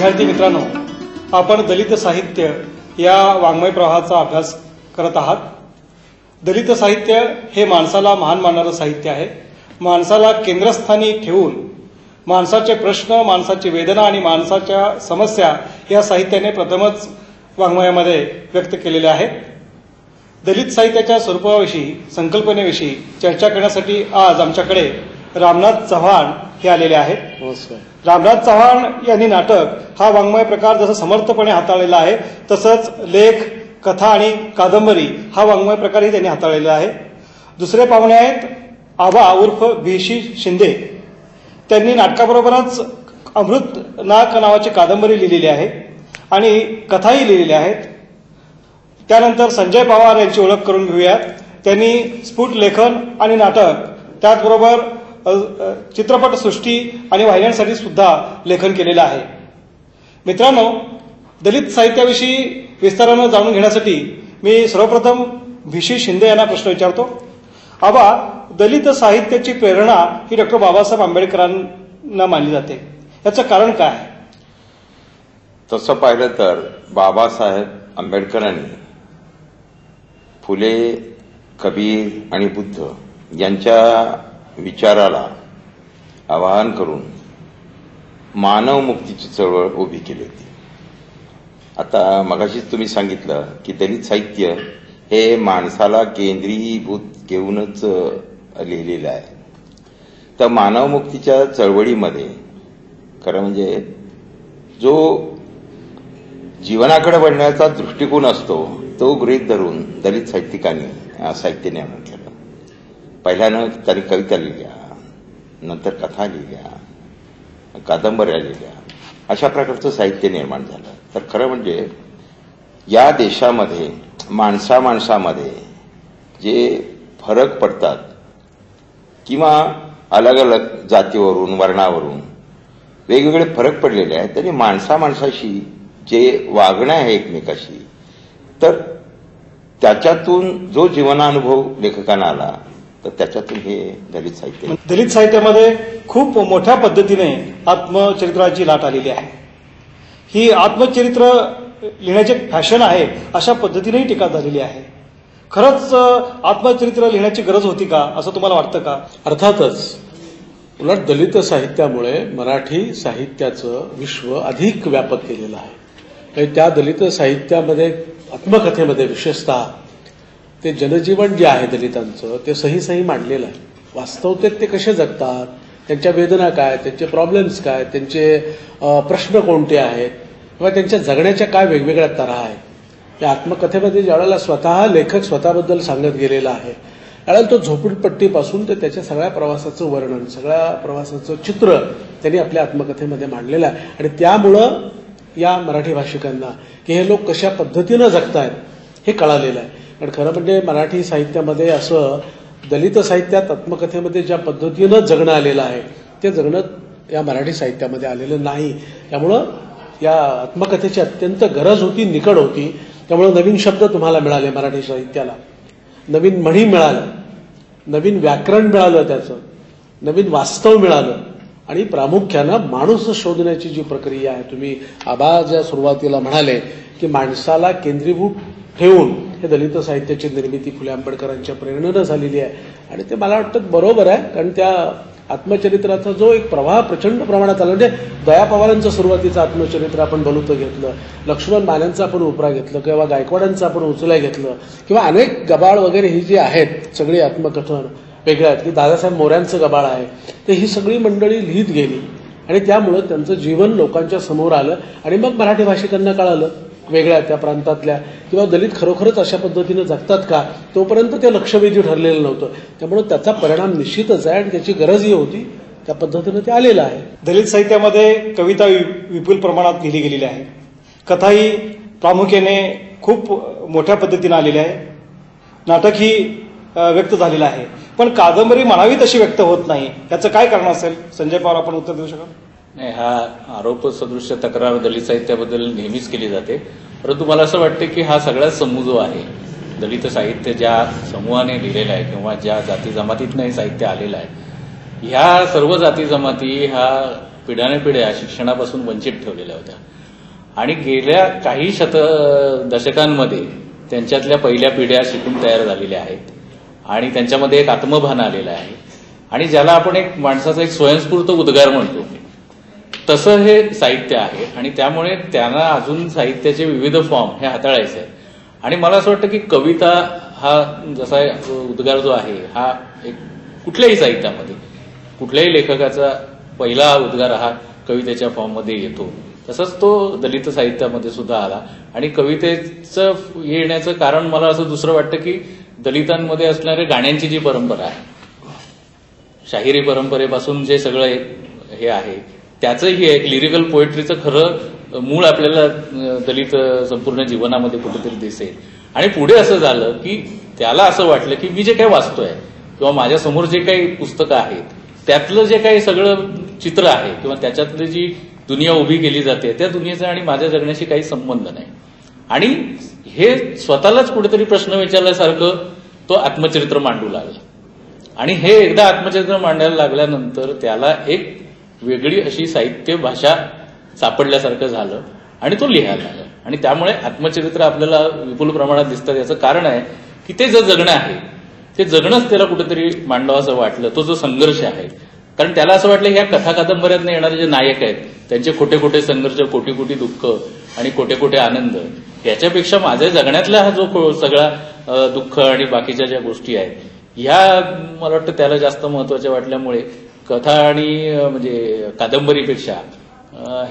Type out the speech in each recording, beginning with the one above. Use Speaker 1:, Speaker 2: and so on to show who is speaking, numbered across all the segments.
Speaker 1: विद्यार्थी मित्रांनो, आपण दलित साहित्य या वाङ्मय प्रवाहाचा अभ्यास करत आहात. दलित साहित्य हे माणसाला महान मानणारं साहित्य आहे. माणसाला केंद्रस्थानी ठेवून माणसाचे प्रश्न, माणसाची वेदना आणि माणसाच्या समस्या या साहित्याने प्रथमच वाङ्मयामध्ये व्यक्त केलेल्या आहेत. दलित साहित्याच्या स्वरूपाविषयी, संकल्पनेविषयी चर्चा करण्यासाठी आज आमच्याकडे रामनाथ चव्हाण हे आलेले आहेत.
Speaker 2: नमस्कार.
Speaker 1: रामनाथ चव्हाण यांनी नाटक हा वाङ्मय प्रकार जसं समर्थपणे हाताळलेला आहे, तसंच लेख, कथा आणि कादंबरी हा वाङ्मय प्रकारही त्यांनी हाताळलेला आहे. दुसरे पाहुणे आहेत आबा उर्फ भिशी शिंदे. त्यांनी नाटकाबरोबरच अमृत नाक नावाची कादंबरी लिहिलेली आहे आणि कथाही लिहिलेल्या आहेत. त्यानंतर संजय पवार यांची ओळख करून घेऊयात. त्यांनी स्फुट लेखन आणि नाटक, त्याचबरोबर चित्रपटसृष्टी आणि वाहिन्यांसाठी सुद्धा लेखन केलेलं आहे. मित्रांनो, दलित साहित्याविषयी विस्तारानं जाणून घेण्यासाठी मी सर्वप्रथम भिशी शिंदे यांना प्रश्न विचारतो. आबा, दलित साहित्याची प्रेरणा ही डॉक्टर बाबासाहेब आंबेडकरांना मानली जाते. याचं कारण काय आहे?
Speaker 3: तसं पाहिलं तर बाबासाहेब आंबेडकरांनी फुले, कबीर आणि बुद्ध यांच्या विचाराला आवाहन करून मानव मुक्तीची चळवळ उभी केली होती. आता मगाशीच तुम्ही सांगितलं की दलित साहित्य हे माणसाला केंद्रीभूत घेऊनच लिहिलेलं आहे. तर मानव मुक्तीच्या चळवळीमध्ये खरं म्हणजे जो जीवनाकडे वळण्याचा दृष्टिकोन असतो तो गृहीत धरून दलित साहित्यिकांनी साहित्य निर्माण केलं. पहिल्यानं त्यांनी कविता लिहिल्या, नंतर कथा लिहिल्या, कादंबऱ्या लिहिल्या. अशा प्रकारचं साहित्य निर्माण झालं. तर खरं म्हणजे या देशामध्ये माणसामाणसामध्ये जे फरक पडतात किंवा अलग अलग जातीवरून, वर्णावरून वेगवेगळे फरक पडलेले आहेत, तरी माणसामाणसाशी जे वागणं आहे एकमेकाशी, तर त्याच्यातून जो जीवनानुभव लेखकांना आला, तर त्याच्यातून हे दलित साहित्य.
Speaker 1: दलित साहित्यामध्ये खूप मोठ्या पद्धतीने आत्मचरित्राची लाट आलेली आहे. ही आत्मचरित्र लिहिण्याची फॅशन आहे अशा पद्धतीनेही टीका झालेली आहे. खरंच आत्मचरित्र लिहिण्याची गरज होती का, असं तुम्हाला वाटतं का?
Speaker 2: अर्थातच. उलट दलित साहित्यामुळे मराठी साहित्याचं विश्व अधिक व्यापक केलेलं आहे. त्या दलित साहित्यामध्ये, आत्मकथेमध्ये विशेषतः ते जनजीवन जे आहे दलितांचं ते सही मांडलेलं आहे. वास्तवतेत ते कसे जगतात, त्यांच्या वेदना काय, त्यांचे प्रॉब्लेम्स काय, त्यांचे प्रश्न कोणते आहेत किंवा त्यांच्या जगण्याच्या काय वेगवेगळ्या तऱ्हा आहेत. त्या आत्मकथेमध्ये ज्यावेळेला स्वतः लेखक स्वतःबद्दल सांगत गेलेला आहे, त्यावेळेला तो झोपडपट्टीपासून ते त्याच्या सगळ्या प्रवासाचं वर्णन, सगळ्या प्रवासाचं चित्र त्यांनी आपल्या आत्मकथेमध्ये मांडलेलं आहे. आणि त्यामुळं या मराठी भाषिकांना की हे लोक कशा पद्धतीनं जगतायत हे कळालेलं आहे. पण खरं म्हणजे मराठी साहित्यामध्ये असं दलित साहित्यात आत्मकथेमध्ये ज्या पद्धतीनं जगणं आलेलं आहे ते जगणं या मराठी साहित्यामध्ये आलेलं नाही. त्यामुळं या आत्मकथेची अत्यंत गरज होती, निकड होती. त्यामुळं नवीन शब्द तुम्हाला मिळाले मराठी साहित्याला, नवीन म्हणी मिळाल्या, नवीन व्याकरण मिळालं, त्याचं नवीन वास्तव मिळालं. आणि प्रामुख्यानं माणूस शोधण्याची जी प्रक्रिया आहे, तुम्ही आबा ज्या सुरुवातीला म्हणाले की माणसाला केंद्रीभूत ठेवून हे दलित साहित्याची निर्मिती फुले आंबेडकरांच्या प्रेरणेनं झालेली आहे. आणि ते मला वाटतं बरोबर आहे, कारण त्या आत्मचरित्राचा जो एक प्रवाह प्रचंड प्रमाणात आला. म्हणजे दया पवारांचं सुरुवातीचं आत्मचरित्र आपण बलुतं घेतलं, लक्ष्मण मान्यांचं आपण उपरा घेतलं, किंवा गायकवाडांचं आपण उचलाय घेतलं, किंवा अनेक गबाळ वगैरे ही जी आहेत सगळी आत्मकथन वेगळ्या आहेत, की दादासाहेब मोऱ्यांचं गबाळ आहे, तर ही सगळी मंडळी लिहित गेली आणि त्यामुळं त्यांचं जीवन लोकांच्या समोर आलं. आणि मग मराठी भाषिकांना कळालं वेगळ्या त्या प्रांतातल्या किंवा दलित खरोखरच अशा पद्धतीनं जगतात का, तोपर्यंत ते लक्षवेधी ठरलेलं नव्हतं. त्यामुळे त्याचा परिणाम निश्चितच आहे आणि त्याची गरजही होती. त्या पद्धतीनं ते आलेलं आहे.
Speaker 1: दलित साहित्यामध्ये कविता विपुल प्रमाणात लिहिली गेलेली आहे. कथाही प्रामुख्याने खूप मोठ्या पद्धतीनं आलेली आहे. नाटकही व्यक्त झालेलं आहे. पण कादंबरी म्हणावी तशी व्यक्त होत नाही. याचं काय कारण असेल? संजय पवार, आपण उत्तर देऊ शकाल?
Speaker 4: नाही, हा आरोप सदृश्य तक्रार दलित साहित्याबद्दल नेहमीच केली जाते. परंतु मला असं वाटतं की हा सगळाच समूह जो आहे, दलित साहित्य ज्या समूहाने लिहिलेलं आहे किंवा ज्या जाती जमातीतनं हे साहित्य आलेलं आहे, ह्या सर्व जाती जमाती ह्या पिढ्यानेपिढ्या शिक्षणापासून वंचित ठेवलेल्या होत्या आणि गेल्या काही दशकांमध्ये त्यांच्यातल्या पहिल्या पिढ्या शिकून तयार झालेल्या आहेत आणि त्यांच्यामध्ये एक आत्मभान आलेलं आहे आणि ज्याला आपण एक माणसाचा एक स्वयंस्फूर्त उद्गार म्हणतो तसं हे साहित्य आहे आणि त्यामुळे त्यांना अजून साहित्याचे विविध फॉर्म हे हाताळायचे आहेत. आणि मला असं वाटतं की कविता हा जसा उद्गार जो आहे हा एक कुठल्याही साहित्यामध्ये कुठल्याही लेखकाचा पहिला उद्गार हा कवितेच्या फॉर्ममध्ये येतो, तसंच तो दलित साहित्यामध्ये सुद्धा आला. आणि कवितेचं येण्याचं कारण मला असं दुसरं वाटतं की दलितांमध्ये असणाऱ्या गाण्यांची जी परंपरा आहे, शाहिरी परंपरेपासून जे सगळं हे आहे त्याचंही एक लिरिकल पोएट्रीचं खरं मूळ आपल्याला दलित संपूर्ण जीवनामध्ये कुठेतरी दिसेल. आणि पुढे असं झालं की त्याला असं वाटलं की मी जे काही वाचतोय किंवा माझ्या समोर जे काही पुस्तकं आहेत त्यातलं जे काही सगळं चित्र आहे किंवा त्याच्यातली जी दुनिया उभी केली जाते त्या दुनियेचा आणि माझ्या जगण्याशी काही संबंध नाही. आणि हे स्वतःलाच कुठेतरी प्रश्न विचारल्यासारखं तो आत्मचरित्र मांडू लागला. आणि हे एकदा आत्मचरित्र मांडायला लागल्यानंतर त्याला एक वेगळी अशी साहित्य भाषा सापडल्यासारखं झालं आणि तो लिहायला लागला. आणि त्यामुळे आत्मचरित्र आपल्याला विपुल प्रमाणात दिसतात. याचं कारण आहे की ते जे जगणं आहे ते जगणंच त्याला कुठेतरी मांडावं असं वाटलं. तो जो संघर्ष आहे, कारण त्याला असं वाटलं ह्या कथा कादंबऱ्यात येणारे जे नायक आहेत त्यांचे खोटे खोटे संघर्ष, कोटी कोटी दुःख आणि कोटे कोटे आनंद, याच्यापेक्षा माझ्या जगण्यातला हा जो सगळा दुःख आणि बाकीच्या ज्या गोष्टी आहेत ह्या मला वाटतं त्याला जास्त महत्वाच्या वाटल्यामुळे कथा आणि म्हणजे कादंबरीपेक्षा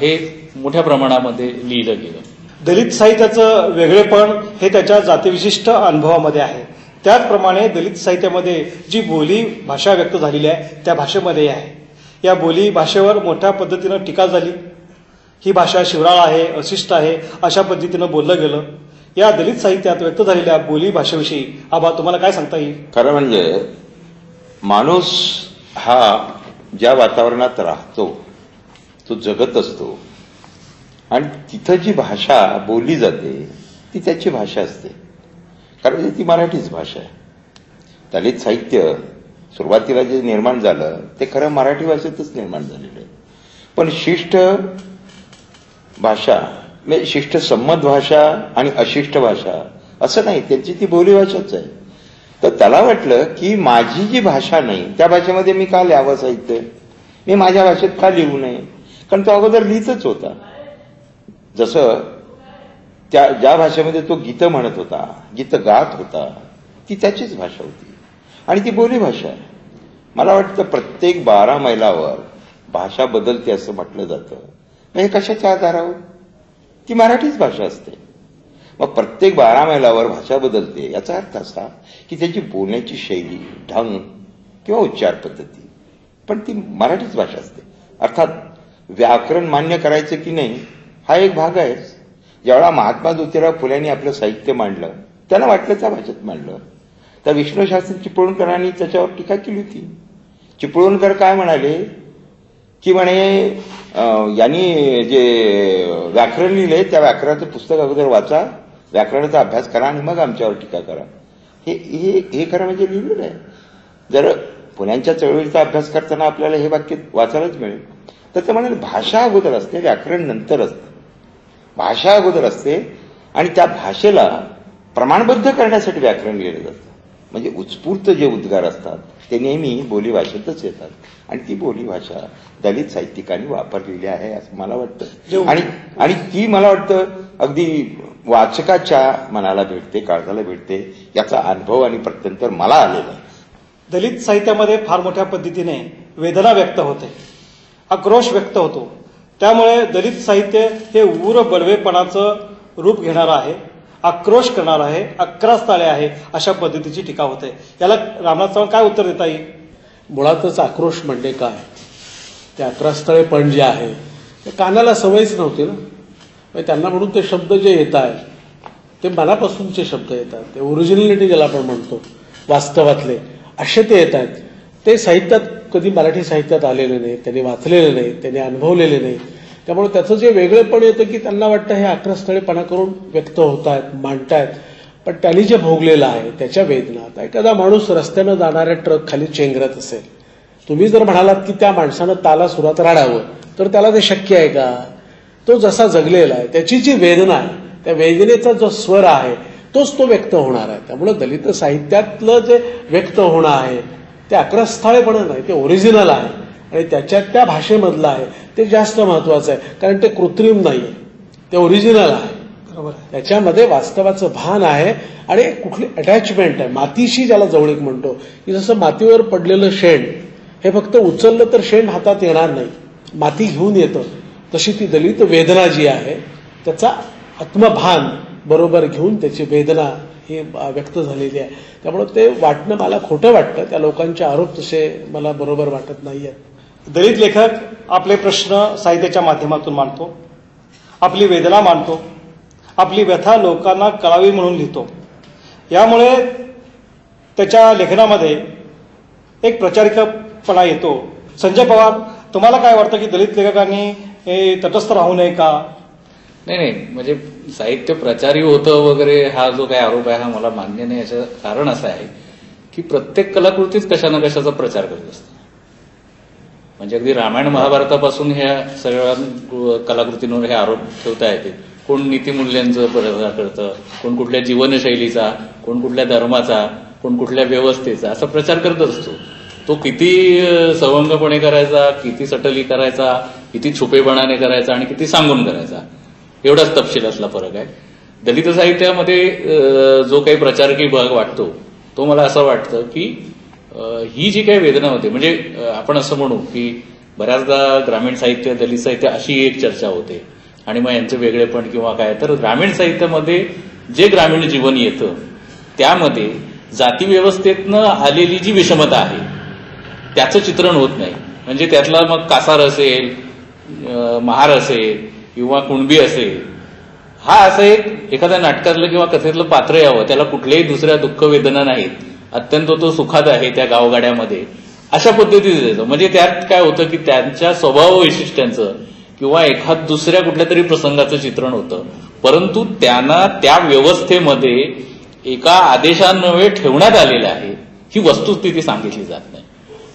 Speaker 4: हे मोठ्या प्रमाणामध्ये लिहिलं गेलं.
Speaker 1: दलित साहित्याचं वेगळेपण हे त्याच्या जातीविशिष्ट अनुभवामध्ये आहे. त्याचप्रमाणे दलित साहित्यामध्ये जी बोली भाषा व्यक्त झालेली आहे त्या भाषेमध्ये आहे. या बोली भाषेवर मोठ्या पद्धतीनं टीका झाली. ही भाषा शिवराळ आहे, अशिष्ट आहे अशा पद्धतीनं बोललं गेलं. या दलित साहित्यात व्यक्त झालेल्या बोली भाषेविषयी आबा तुम्हाला काय सांगता येईल?
Speaker 3: खरं म्हणजे माणूस हा ज्या वातावरणात राहतो तो जगत असतो आणि तिथं जी भाषा बोलली जाते ती त्याची भाषा असते, कारण ती मराठीच भाषा आहे. दलित साहित्य सुरुवातीला जे निर्माण झालं ते खरं मराठी भाषेतच निर्माण झालेलं आहे. पण शिष्ट भाषा म्हणजे शिष्ट संमत भाषा आणि अशिष्ट भाषा असं नाही, त्यांची ती बोली भाषाच आहे. तर त्याला वाटलं की माझी जी भाषा नाही त्या भाषेमध्ये मी का लिहावं साहित्य, मी माझ्या भाषेत का लिहू नये, कारण तो अगोदर लिहितच होता. जसं ज्या भाषेमध्ये तो गीतं म्हणत होता, गीतं गात होता, ती त्याचीच भाषा होती आणि ती बोली भाषा आहे. मला वाटतं प्रत्येक 12 मैलावर भाषा बदलते असं म्हटलं जातं. मग हे कशाच्या आधारावर? ती मराठीच भाषा असते. मग प्रत्येक 12 मैलावर भाषा बदलते याचा अर्थ असा की त्याची बोलण्याची शैली, ढंग किंवा उच्चार पद्धती पण ती मराठीच भाषा असते. अर्थात व्याकरण मान्य करायचं की नाही हा एक भाग आहे. ज्यावेळा महात्मा ज्योतिराव फुल्यांनी आपलं साहित्य मांडलं त्यांना वाटलं त्या भाषेत मांडलं, तर विष्णुशास्त्री चिपळूणकरांनी त्याच्यावर टीका केली होती. चिपळूणकर काय म्हणाले की म्हणे यांनी जे व्याकरण लिहिले त्या व्याकरणाचं पुस्तक अगोदर वाचा, व्याकरणाचा अभ्यास करा आणि मग आमच्यावर टीका करा. हे खरं म्हणजे लिहिलेलं आहे. जर पुण्यांच्या चळवळीचा अभ्यास करताना आपल्याला हे वाक्य वाचायलाच मिळेल. तर ते म्हणाले भाषा अगोदर असते, व्याकरण नंतर असते. भाषा अगोदर असते आणि त्या भाषेला प्रमाणबद्ध करण्यासाठी व्याकरण लिहिलं जातं. म्हणजे उत्स्फूर्त जे उद्गार असतात ते नेहमी बोलीभाषेतच येतात आणि ती बोलीभाषा दलित साहित्यिकांनी वापरलेली आहे असं मला वाटतं. आणि ती मला वाटतं अगदी वाचकाच्या मनाला भेटते, काळजाला भेटते. याचा अनुभव आणि प्रत्यंतर मला आलेला आहे.
Speaker 1: दलित साहित्यामध्ये फार मोठ्या पद्धतीने वेदना व्यक्त होते, आक्रोश व्यक्त होतो. त्यामुळे दलित साहित्य हे उग्र बडवेपणाचं रूप घेणारं आहे, आक्रोश करणार आहे, 11 ताळे आहे अशा पद्धतीची टीका होते. याला रामनाथ चव्हाण काय उत्तर देता येईल?
Speaker 2: मुळातच आक्रोश म्हणजे काय, ते 11 स्थळेपण जे आहे ते कानाला सवयच नव्हती ना. म्हणजे त्यांना म्हणून ते शब्द जे येत आहेत ते मनापासूनचे शब्द येतात, ते ओरिजिनॅलिटी ज्याला आपण म्हणतो वास्तवातले असे ते येत आहेत. ते साहित्यात कधी मराठी साहित्यात आलेले नाही, त्यांनी वाचलेले नाही, त्यांनी अनुभवलेले नाही. त्यामुळे त्याचं जे वेगळेपण येतं की त्यांना वाटतं हे 11 स्थळेपणा करून व्यक्त होत आहेत, मांडतायत. पण त्यांनी जे भोगलेलं आहे त्याच्या वेदना. आता एखादा माणूस रस्त्यानं जाणाऱ्या ट्रक खाली चेंगरत असेल, तुम्ही जर म्हणालात की त्या माणसानं ताला सुरात राडावं तर त्याला ते शक्य आहे का? तो जसा जगलेला आहे, त्याची जी वेदना आहे, त्या वेदनेचा जो स्वर आहे तोच तो व्यक्त होणार आहे. त्यामुळे दलित साहित्यातलं जे व्यक्त होणं आहे ते अक्रस्थाळेपणा नाही, ते ओरिजिनल आहे आणि त्याच्यात त्या भाषेमधलं आहे ते जास्त महत्वाचं आहे. कारण ते कृत्रिम नाही, ते ओरिजिनल आहे.
Speaker 1: बरोबर.
Speaker 2: त्याच्यामध्ये वास्तवाचं भान आहे आणि कुठली अटॅचमेंट आहे मातीशी, ज्याला जवळीक म्हणतो, की जसं मातीवर पडलेलं शेण हे फक्त उचललं तर शेण हातात येणार नाही, माती घेऊन येतं. तशी ती दलित वेदना जी आहे त्याचा आत्मभान बरोबर घेऊन त्याची वेदना ही व्यक्त झालेली आहे. त्यामुळे ते वाटणं मला खोटं वाटतं. त्या लोकांचे आरोप तसे मला बरोबर वाटत नाहीयेत.
Speaker 1: दलित लेखक आपले प्रश्न साहित्याच्या माध्यमातून मांडतो, आपली वेदना मांडतो, आपली व्यथा लोकांना कळावी म्हणून लिहितो. यामुळे त्याच्या लेखनामध्ये एक प्रचारिकपणा येतो. संजय पवार, तुम्हाला काय वाटतं की दलित लेखकांनी तटस्थ राहू नये का?
Speaker 4: नाही, म्हणजे साहित्य प्रचारी होतं वगैरे हा जो काही आरोप आहे हा मला मान्य नाही. याचं कारण असं आहे की प्रत्येक कलाकृतीच कशा ना कशाचा प्रचार करत असते. म्हणजे अगदी रामायण महाभारतापासून ह्या सगळ्या कलाकृतींवर हे आरोप ठेवता येते. कोण नीतिमूल्यांचं प्रचार करतं, कोण कुठल्या जीवनशैलीचा, कोण कुठल्या धर्माचा, कोण कुठल्या व्यवस्थेचा, असा प्रचार करत असतो. तो किती सवंगपणे करायचा, किती सटली करायचा, किती छुपेपणाने करायचा आणि किती सांगून करायचा, एवढाच तपशीलातला फरक आहे. दलित साहित्यामध्ये जो काही प्रचारकी भाग वाटतो तो मला असं वाटतं की ही जी काही वेदना होते, म्हणजे आपण असं म्हणू की बऱ्याचदा ग्रामीण साहित्य, दलित साहित्य अशी एक चर्चा होते आणि मग यांचं वेगळेपण किंवा काय. तर ग्रामीण साहित्यामध्ये जे ग्रामीण जीवन येतं त्यामध्ये जातीव्यवस्थेतनं आलेली जी विषमता आहे त्याचं चित्रण होत नाही. म्हणजे त्यातला मग कासार असेल, महार असेल किंवा कुणबी असेल, हा असं एक एखाद्या नाटकातलं किंवा कथेतलं पात्र यावं, त्याला कुठल्याही दुसऱ्या दुःख वेदना नाहीत, अत्यंत तो सुखात आहे त्या गावगाड्यामध्ये, अशा पद्धतीचं देतं. म्हणजे त्यात काय होतं की त्यांच्या स्वभाव वैशिष्ट्यांचं किंवा एखाद दुसऱ्या कुठल्या तरी प्रसंगाचं चित्रण होतं, परंतु त्यांना त्या व्यवस्थेमध्ये एका आदेशान्वये ठेवण्यात आलेलं आहे ही वस्तुस्थिती सांगितली जात नाही.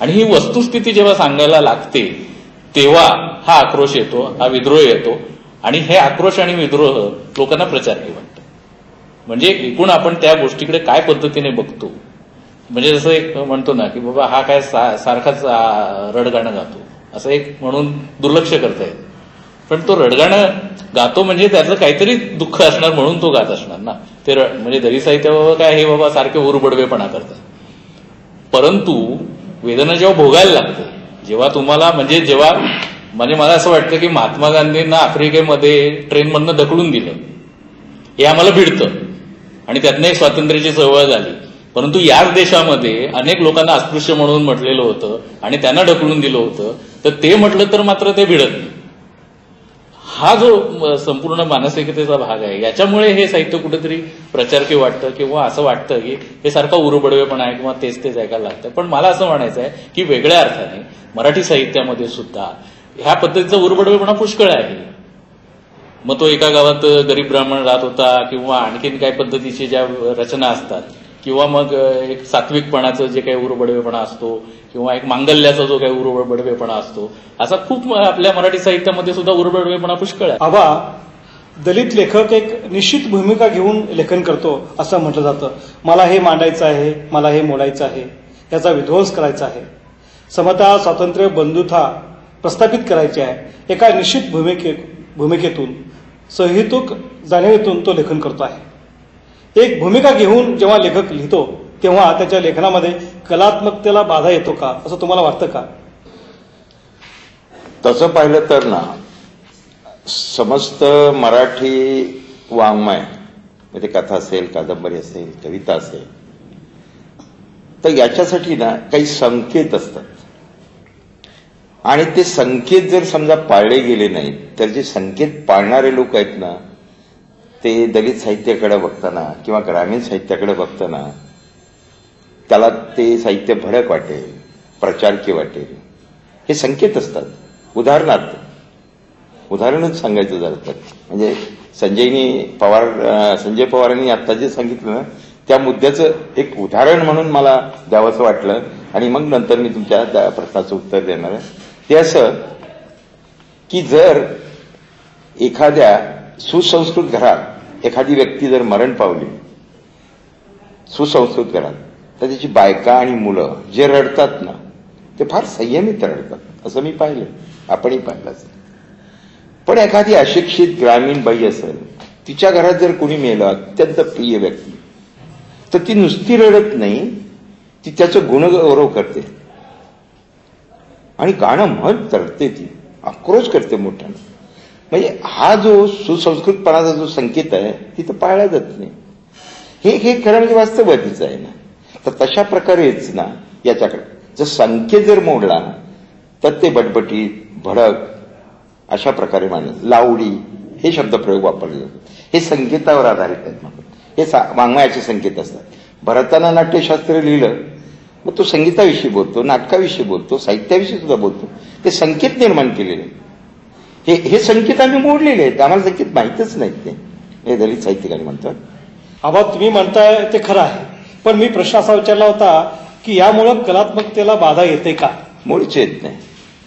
Speaker 4: आणि ही वस्तुस्थिती जेव्हा सांगायला लागते तेव्हा हा आक्रोश येतो, हा विद्रोह येतो आणि हे आक्रोश आणि विद्रोह लोकांना प्रचारकी वाटतं. म्हणजे एकूण आपण त्या गोष्टीकडे काय पद्धतीने बघतो, म्हणजे जसं एक म्हणतो ना की बाबा हा काय सारखाच रडगाणं गातो, असं एक म्हणून दुर्लक्ष करता येत. पण तो रडगाणं गातो म्हणजे त्यातलं काहीतरी दुःख असणार म्हणून तो गात असणार ना. ते म्हणजे दलित साहित्य बाबा काय हे बाबा सारखे उरबडवेपणा करतात. परंतु वेदना जेव्हा भोगायला लागते, जेव्हा तुम्हाला म्हणजे मला असं वाटतं की महात्मा गांधींना आफ्रिकेमध्ये ट्रेनमधनं ढकलून दिलं हे आम्हाला भिडतं आणि त्यातनं एक स्वातंत्र्याची चळवळ झाली. परंतु याच देशामध्ये अनेक लोकांना अस्पृश्य म्हणून म्हटलेलं होतं आणि त्यांना ढकलून दिलं होतं, तर ते म्हटलं तर मात्र ते भिडत नाही. हा जो संपूर्ण मानसिकतेचा भाग आहे, याच्यामुळे हे साहित्य कुठेतरी प्रचारकी वाटतं किंवा असं वाटतं की हे सारखा उरुबडवेपणा आहे किंवा तेच ऐकायला लागतं. पण मला असं म्हणायचं आहे की वेगळ्या अर्थाने मराठी साहित्यामध्ये सुद्धा ह्या पद्धतीचा उरुबडवेपणा पुष्कळ आहे. मग तो एका गावात गरीब ब्राह्मण राहत होता किंवा आणखीन काही पद्धतीची ज्या रचना असतात किंवा मग एक सात्विकपणाचं जे काही उरुबडवेपणा असतो किंवा एक मांगल्याचा जो काही उरुबडवेपणा असतो, असा खूप आपल्या मराठी साहित्यामध्ये सुद्धा उरुबडवेपणा पुष्कळ आहे.
Speaker 1: आबा, दलित लेखक एक निश्चित भूमिका घेऊन लेखन करतो असं म्हटलं जातं. मला हे मांडायचं आहे, मला हे मोडायचं आहे, याचा विध्वंस करायचा आहे, समता, स्वातंत्र्य, बंधुता प्रस्थापित करायची आहे. एका निश्चित भूमिकेतून, सहेतुक जाणीवेतून तो लेखन करतो आहे. एक भूमिका घेऊन जेव्हा लेखक लिहितो तेव्हा त्याच्या लेखनामध्ये कलात्मकतेला बाधा येतो का, असं तुम्हाला वाटतं का?
Speaker 3: तसं पाहिलं तर ना, समस्त मराठी वाङ्मय म्हणजे कथा असेल, कादंबरी असेल, कविता असेल, तर याच्यासाठी ना काही संकेत असतात आणि ते संकेत जर समजा पाळले गेले नाहीत तर जे संकेत पाळणारे लोक आहेत ना, ते दलित साहित्याकडे बघताना किंवा ग्रामीण साहित्याकडे बघताना त्याला ते साहित्य भडक वाटेल, प्रचारकी वाटेल, हे संकेत असतात. उदाहरणच सांगायचं झालं तर म्हणजे संजय पवारांनी आता जे सांगितलं ना त्या मुद्द्याचं एक उदाहरण म्हणून मला द्यावंसं वाटलं आणि मग नंतर मी तुमच्या प्रश्नाचं उत्तर देणार आहे. ते असं की जर एखाद्या सुसंस्कृत घरात एखादी व्यक्ती जर मरण पावली सुसंस्कृत घरात, तर त्याची बायका आणि मुलं जे रडतात ना ते फार संयमित रडतात, असं मी पाहिलं, आपणही पाहिलं असेल. पण एखादी अशिक्षित ग्रामीण बाई असेल, तिच्या घरात जर कोणी मेलं अत्यंत प्रिय व्यक्ती, तर ती नुसती रडत नाही, ती त्याचं गुणगौरव करते आणि गाणं म्हणत तरते, ती आक्रोश करते मोठ्यानं. म्हणजे हा जो सुसंस्कृतपणाचा जो संकेत आहे तिथं पाळला जात नाही. हे खरं म्हणजे वास्तववादीचं आहे ना. तर तशा प्रकारेच ना याच्याकडे जर संकेत जर मोडला तर ते बटबटीत भडक अशा प्रकारे मानलं. लावडी हे शब्दप्रयोग वापरले जातात, हे संकेतावर आधारित आहेत. हे वाङ्मयाचे संकेत असतात. भरताना नाट्यशास्त्र लिहिलं मग तो संगीताविषयी बोलतो, नाटकाविषयी बोलतो, साहित्याविषयी सुद्धा बोलतो. ते संकेत निर्माण केलेले हे संकेत आम्ही मोडलेले आहेत, आम्हाला संकेत माहीतच नाहीत. ते हे दलित साहित्यिकांनी म्हणतात.
Speaker 1: आबा तुम्ही म्हणताय ते खरं आहे, पण मी प्रश्न असा विचारला होता की यामुळं कलात्मकतेला बाधा येते का?
Speaker 3: मुळीच येत नाही.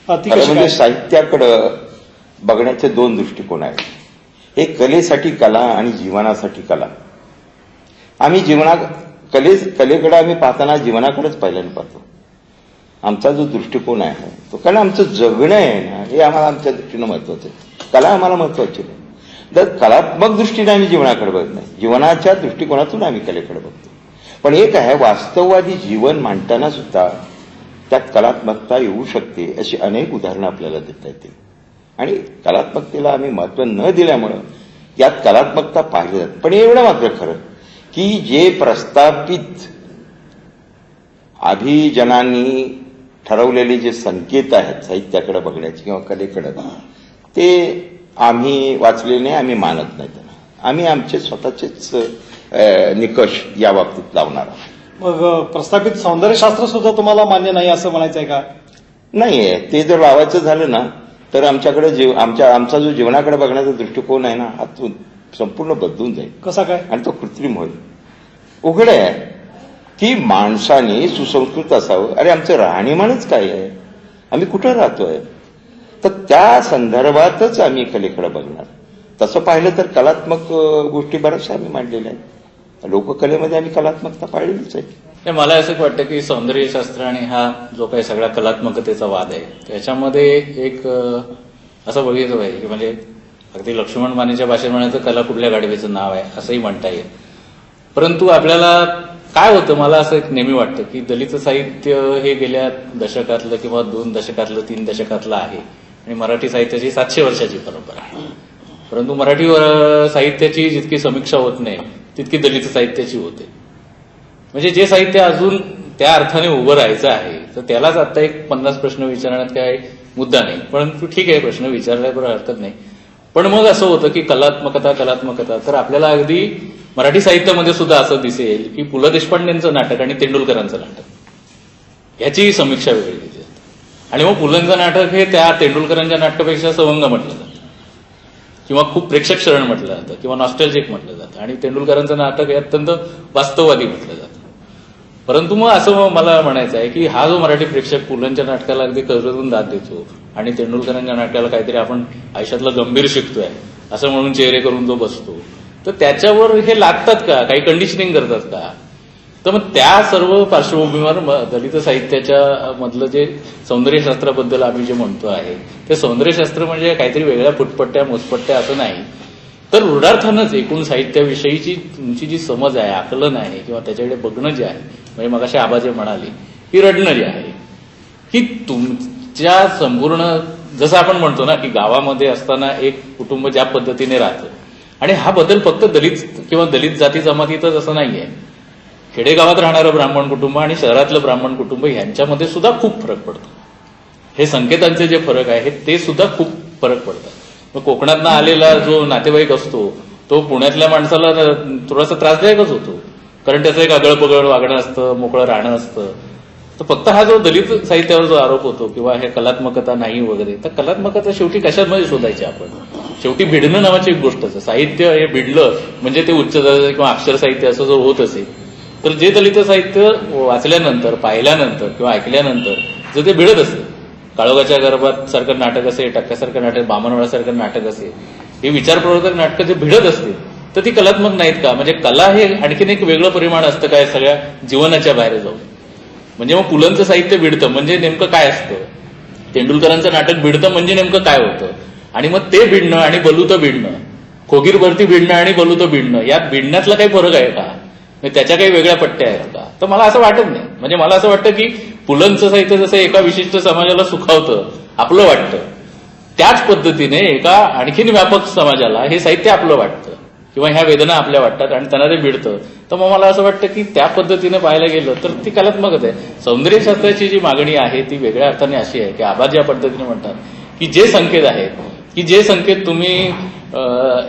Speaker 1: ती कशी
Speaker 3: म्हणजे
Speaker 1: काय?
Speaker 3: साहित्याकडं बघण्याचे दोन दृष्टिकोन आहेत. एक कलेसाठी कला आणि जीवनासाठी कला. आम्ही कलेकडे आम्ही पाहताना जीवनाकडेच पहिल्यांदा पाहतो. आमचा जो दृष्टिकोन आहे तो, कारण आमचं जगणं आहे ना हे आम्हाला आमच्या दृष्टीनं महत्वाचं आहे. कला आम्हाला महत्वाची नाही. तर कलात्मक दृष्टीने आम्ही जीवनाकडे बघत नाही, जीवनाच्या दृष्टिकोनातून आम्ही कलेकडे बघतो. पण एक आहे वास्तववादी जीवन मांडताना सुद्धा त्यात कलात्मकता येऊ शकते, अशी अनेक उदाहरणं आपल्याला देता येतील. आणि कलात्मकतेला आम्ही महत्व न दिल्यामुळं यात कलात्मकता पाहिली जाते. पण एवढं मात्र खरं की जे प्रस्थापित अभिजनांनी ठरवलेले जे संकेत आहेत साहित्याकडे बघण्याचे किंवा कलेकडे, ते आम्ही वाचलेले नाही, आम्ही मानत नाही त्यांना. आम्ही आमचे स्वतःचेच निकष या बाबतीत लावणार आहोत.
Speaker 1: मग प्रस्थापित सौंदर्यशास्त्र सुद्धा तुम्हाला मान्य नाही असं म्हणायचं आहे का?
Speaker 3: नाहीये. ते जर लावायचं झालं ना तर आमच्याकडे आमचा जो जीवनाकडे बघण्याचा दृष्टिकोन आहे ना हा संपूर्ण बदलून जाईल.
Speaker 1: कसा काय?
Speaker 3: आणि तो कृत्रिम होईल. उघड आहे की माणसाने सुसंस्कृत असावं. अरे आमचं राहणीमानच काय आहे, आम्ही कुठं राहतोय, तर त्या संदर्भातच आम्ही कलेकडे बघणार. तसं पाहिलं तर कलात्मक गोष्टी बऱ्याचशा आम्ही मांडलेल्या आहेत. लोककलेमध्ये आम्ही कलात्मकता पाळलेलीच आहे.
Speaker 4: मला असं वाटतं की सौंदर्यशास्त्र आणि हा जो काही सगळा कलात्मकतेचा वाद आहे त्याच्यामध्ये एक असं बघितलं पाहिजे की म्हणजे अगदी लक्ष्मण मानेच्या भाषेत म्हणायचं कला कुठल्या गाडवेचं नाव आहे असंही म्हणता येईल. परंतु आपल्याला काय होतं, मला असं एक नेहमी वाटतं की दलित साहित्य हे गेल्या दशकातलं किंवा 2 दशकातलं 3 दशकातलं आहे आणि मराठी साहित्याची 700 वर्षाची परंपरा आहे. परंतु मराठी साहित्याची जितकी समीक्षा होत नाही तितकी दलित साहित्याची होते. म्हणजे जे साहित्य अजून त्या अर्थाने उभं राहायचं आहे तर त्यालाच आता एक 50 प्रश्न विचारण्यात काय मुद्दा नाही. परंतु ठीक आहे, प्रश्न विचारल्याबरोबर हरकत नाही. पण मग असं होतं की कलात्मकता तर आपल्याला अगदी मराठी साहित्यामध्ये सुद्धा असं दिसेल की पु ल देशपांडेंचं नाटक आणि तेंडुलकरांचं नाटक याची समीक्षा वेगळी केली जाते. आणि मग पुलंचं नाटक हे त्या तेंडुलकरांच्या नाटकापेक्षा सवंग म्हटलं जातं किंवा खूप प्रेक्षक शरण म्हटलं जातं किंवा नॉस्टॅल्जिक म्हटलं जातं. आणि तेंडुलकरांचं नाटक हे अत्यंत वास्तववादी म्हटलं जातं. परंतु मग असं मला म्हणायचं आहे की हा जो मराठी प्रेक्षक पुलंच्या नाटकाला अगदी कजरतून दाद देतो आणि तेंडुलकरांच्या नाटकाला काहीतरी आपण आयुष्यातलं गंभीर शिकतोय असं म्हणून चेहरे करून जो बसतो, तर त्याच्यावर हे लागतात का, काही कंडिशनिंग करतात का? तर मग त्या सर्व पार्श्वभूमीवर दलित साहित्याच्या मधलं जे सौंदर्यशास्त्राबद्दल आम्ही जे म्हणतो आहे ते सौंदर्यशास्त्र म्हणजे काहीतरी वेगळ्या फुटपट्ट्या मोजपट्ट्या असं नाही, तर रूढार्थानंच एकूण साहित्याविषयीची तुमची जी समज आहे, आकलन आहे किंवा त्याच्याकडे बघणं जे आहे, म्हणजे मगाशी आबा जे म्हणाले की रडणं जे आहे की तुमच्या संपूर्ण जसं आपण म्हणतो ना की गावामध्ये असताना एक कुटुंब ज्या पद्धतीने राहतं आणि हा बदल फक्त दलित किंवा दलित जाती जमातीतच असं नाहीये. खेडेगावात राहणारं ब्राह्मण कुटुंब आणि शहरातलं ब्राह्मण कुटुंब यांच्यामध्ये सुद्धा खूप फरक पडतो. हे संकेतांचे जे फरक आहे ते सुद्धा खूप फरक पडतात. मग कोकणातनं आलेला जो नातेवाईक असतो तो पुण्यातल्या माणसाला थोडासा त्रासदायकच होतो, कारण त्याचं एक आगळपगळ वागणं असतं, मोकळं राहणं असतं. तर फक्त हा जो दलित साहित्यावर जो आरोप होतो किंवा हे कलात्मकता नाही वगैरे, तर कलात्मकता शेवटी कशामध्ये शोधायची आपण? शेवटी भिडणं नावाची एक गोष्टच आहे. साहित्य हे भिडलं म्हणजे ते उच्च दर्जाचं किंवा अक्षर साहित्य असं जर होत असेल तर जे दलित साहित्य वाचल्यानंतर, पाहिल्यानंतर किंवा ऐकल्यानंतर जर ते भिडत असेल, काळोखाच्या गर्भात सारखं नाटक असेल, टक्क्यासारखं नाटक, बामणवाड्यासारखं नाटक असेल, ही विचारप्रवर्तक नाटकं जे भिडत असतील तर ती कलात्मक नाहीत का? म्हणजे कला हे आणखीन एक वेगळं परिमाण असतं काय सगळ्या जीवनाच्या बाहेर जाऊन. म्हणजे मग पुलंचं साहित्य भिडतं म्हणजे नेमकं काय असतं, तेंडुलकरांचं नाटक भिडतं म्हणजे नेमकं काय होतं, आणि मग ते भिडणं आणि बलुतं भिडणं, खोगीरभरती भिडणं आणि बलुतं भिडणं, यात भिडण्यातला काही फरक आहे का? म्हणजे त्याच्या काही वेगळ्या पट्ट्या आहेत का? तर मला असं वाटत नाही. म्हणजे मला असं वाटतं की पुलंचं साहित्य जसं एका विशिष्ट समाजाला सुखावतं, आपलं वाटतं, त्याच पद्धतीने एका आणखीन व्यापक समाजाला हे साहित्य आपलं वाटतं किंवा ह्या वेदना आपल्या वाटतात आणि त्यांना ते भिडतं. तर मग मला असं वाटतं की त्या पद्धतीने पाहायला गेलं तर ती कलात्मकच आहे. सौंदर्यशास्त्राची जी मागणी आहे ती वेगळ्या अर्थाने अशी आहे की आबा ज्या पद्धतीने म्हणतात की जे संकेत आहेत, की जे संकेत तुम्ही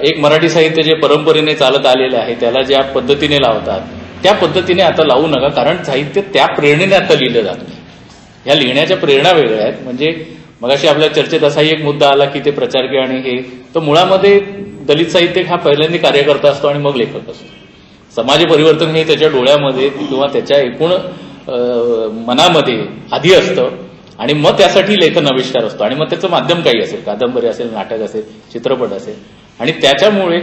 Speaker 4: एक मराठी साहित्य जे परंपरेने चालत आलेले आहे त्याला ज्या पद्धतीने लावतात त्या पद्धतीने आता लावू नका, कारण साहित्य त्या प्रेरणेने आता लिहिलं जात नाही. ह्या लिहिण्याच्या प्रेरणा वेगळ्या आहेत. म्हणजे मगाशी आपल्या चर्चेत असाही एक मुद्दा आला की ते प्रचारके आणि हे, तर मुळामध्ये दलित साहित्यिक हा पहिल्यांदा कार्यकर्ता असतो आणि मग लेखक असतो. समाज परिवर्तन हे त्याच्या डोळ्यामध्ये किंवा त्याच्या एकूण मनामध्ये आधी असतं आणि मग त्यासाठी लेखन आविष्कार असतो आणि मग त्याचं माध्यम काही असेल, कादंबरी असेल, नाटक असेल, चित्रपट असेल, आणि त्याच्यामुळे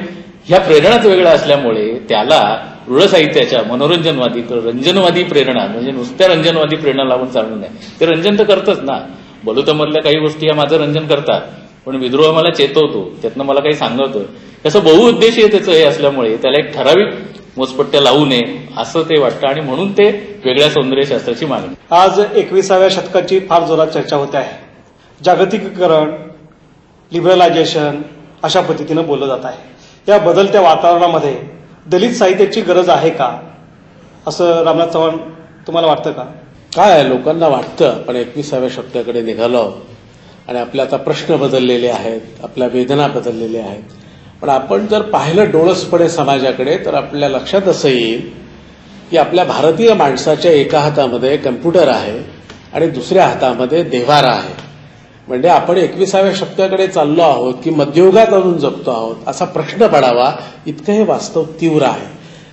Speaker 4: ह्या प्रेरणाच वेगळ्या असल्यामुळे त्याला रूढ साहित्याच्या मनोरंजनवादी रंजनवादी प्रेरणा, म्हणजे नुसत्या रंजनवादी प्रेरणा लावून चालू नाही. ते रंजन तर करतच ना, बलुतमधल्या काही गोष्टी ह्या माझं रंजन करतात, पण विद्रोह मला चेतवतो, त्यातनं मला काही सांगवतं, असं बहुउद्देशीय त्याचं हे असल्यामुळे त्याला एक ठराविक मोजपट्ट्या लावू नये असं ते वाटतं आणि म्हणून ते वेगळ्या सौंदर्यशास्त्राची मागणी.
Speaker 1: आज 21व्या शतकाची फार जोरात चर्चा होते आहे. जागतिकीकरण, लिबरलायझेशन अशा पद्धतीनं बोललं जात आहे. या बदलत्या वातावरणामध्ये दलित साहित्याची गरज आहे का, असं रामनाथ चव्हाण तुम्हाला वाटतं का?
Speaker 2: काय लोकांना वाटतं, आपण 21व्या शतकाकडे निघालो आणि आपले आता प्रश्न बदललेले आहेत, आपल्या वेदना बदललेल्या आहेत. पण आपण जर पाहिलं डोळसपणे समाजाकडे तर आपल्या लक्षात असं येईल की आपल्या भारतीय माणसाच्या एका हातामध्ये कम्प्युटर आहे आणि दुसऱ्या हातामध्ये देव्हारा आहे. म्हणजे आपण 21व्या शतकाकडे चाललो आहोत की मध्ययुगात अजून जगतो आहोत असा प्रश्न पडावा इतकं हे वास्तव तीव्र आहे.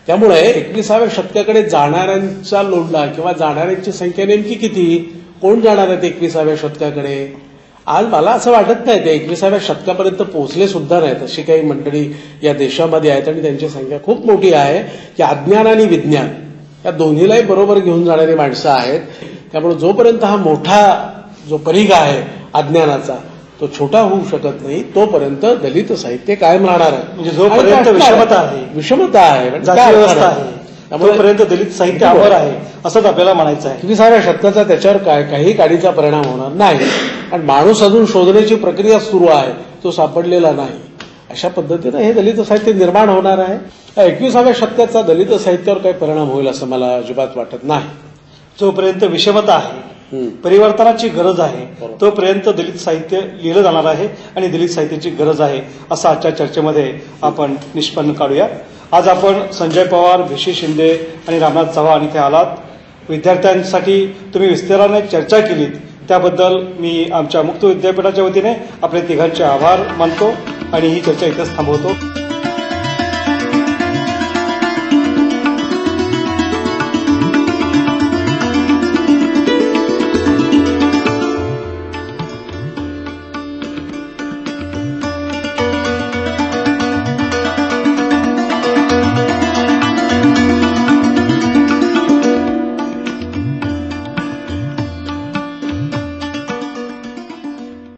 Speaker 2: त्यामुळे 21व्या शतकाकडे जाणाऱ्यांचा लोंढा किंवा जाणाऱ्यांची संख्या नेमकी किती, कोण जाणार आहेत 21व्या शतकाकडे? आज मला असं वाटत नाही ते 21व्या शतकापर्यंत पोहोचले सुद्धा नाहीत. अशी काही मंडळी या देशामध्ये आहेत आणि त्यांची संख्या खूप मोठी आहे की अज्ञान आणि विज्ञान या दोन्हीलाही बरोबर घेऊन जाणारी माणसं आहेत. त्यामुळे जोपर्यंत हा मोठा जो परीघ आहे अज्ञानाचा तो छोटा होऊ शकत नाही तोपर्यंत दलित साहित्य कायम राहणार आहे.
Speaker 1: म्हणजे जोपर्यंत विषमता आहे, जाती व्यवस्था आहे, तोपर्यंत दलित साहित्य अमर आहे असंच आपल्याला म्हणायचं आहे.
Speaker 2: 21व्या शतकाचा त्याच्यावर काही काडीचा परिणाम होणार नाही आणि माणूस अजून शोधण्याची प्रक्रिया सुरू आहे, तो सापडलेला नाही. अशा पद्धतीने हे दलित साहित्य निर्माण होणार आहे. 21व्या शतकाचा दलित साहित्यावर काही परिणाम होईल असं मला अजिबात वाटत नाही.
Speaker 1: जोपर्यंत विषमता आहे, परिवर्तनाची गरज आहे, तोपर्यंत दलित साहित्य लिहिलं जाणार आहे आणि दलित साहित्याची गरज आहे असं आजच्या चर्चेमध्ये आपण निष्पन्न काढूया. आज आपण संजय पवार, भिशी शिंदे आणि रामनाथ चव्हाण इथे आलात. विद्यार्थ्यांसाठी तुम्ही विस्ताराने चर्चा केलीत त्याबद्दल मी आमच्या मुक्त विद्यापीठाच्या वतीने आपल्या तिघांचे आभार मानतो आणि ही चर्चा इथेच थांबवतो.